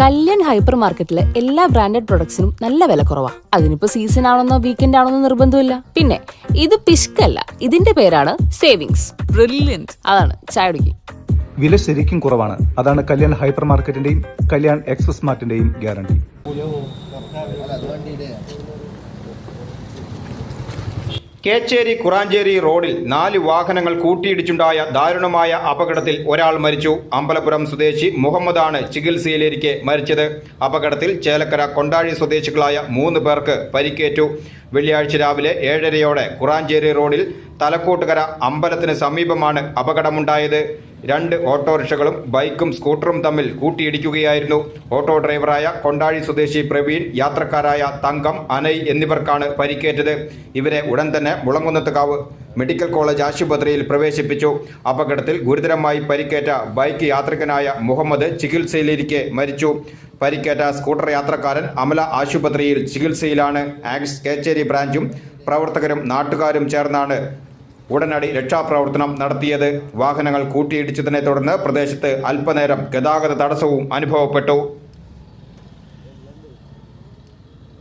Kalyan hyper മാർക്കറ്റിലെ എല്ലാ branded പ്രൊഡക്ട്സിനും നല്ല വില കുറവാ. അതിനിപ്പോ സീസൺ ആണെന്നോ വീക്കെൻഡ് ആണെന്നോ നിർബന്ധമില്ല. പിന്നെ ഇത് പിഷ്കല്ല, ഇതിന്റെ പേരാണ് സേവിങ്സ്. ബ്രില്യന്റ്. അതാണ് ചായ കുടിക്കും. വില ശരിക്കും കുറവാണ്. അതാണ് കല്യാൺ ഹൈപ്പർ മാർക്കറ്റിന്റെയും കല്യാൺ എക്സ്പ്രസ് മാർട്ടിന്റെയും ഗ്യാരണ്ടി. കേച്ചേരി കുറാഞ്ചേരി റോഡിൽ 4 വാഹനങ്ങൾ കൂട്ടിയിടിച്ചുണ്ടായ ദാരുണമായ അപകടത്തിൽ ഒരാൾ മരിച്ചു. അമ്പലപുരം സ്വദേശി മുഹമ്മദാണ് ചികിത്സയിലിരിക്കെ മരിച്ചത്. അപകടത്തിൽ ചേലക്കര കൊണ്ടാഴി സ്വദേശികളായ 3 പേർക്ക് പരിക്കേറ്റു. വെള്ളിയാഴ്ച രാവിലെ 7:30യോടെ കുറാഞ്ചേരി റോഡിൽ തലക്കോട്ടുകര അമ്പലത്തിന് സമീപമാണ് അപകടമുണ്ടായത്. 2 ഓട്ടോറിക്ഷകളും ബൈക്കും സ്കൂട്ടറും തമ്മിൽ കൂട്ടിയിടിക്കുകയായിരുന്നു. ഓട്ടോ ഡ്രൈവറായ കൊണ്ടാഴി സ്വദേശി പ്രവീൺ, യാത്രക്കാരായ തങ്കം, അനൈ എന്നിവർക്കാണ് പരിക്കേറ്റത്. ഇവരെ ഉടൻ തന്നെ മുളങ്കുന്നത്തുകാവ് മെഡിക്കൽ കോളേജ് ആശുപത്രിയിൽ പ്രവേശിപ്പിച്ചു. അപകടത്തിൽ ഗുരുതരമായി പരിക്കേറ്റ ബൈക്ക് യാത്രികനായ മുഹമ്മദ് ചികിത്സയിലിരിക്കെ മരിച്ചു. പരിക്കേറ്റ സ്കൂട്ടർ യാത്രക്കാരൻ അമല ആശുപത്രിയിൽ ചികിത്സയിലാണ്. ആക്സ് കേച്ചേരി ബ്രാഞ്ചും പ്രവർത്തകരും നാട്ടുകാരും ചേർന്നാണ് ഉടനടി രക്ഷാപ്രവർത്തനം നടത്തിയത്. വാഹനങ്ങൾ കൂട്ടിയിടിച്ചതിനെ തുടർന്ന് പ്രദേശത്ത് അല്പനേരം ഗതാഗത തടസ്സവും അനുഭവപ്പെട്ടു.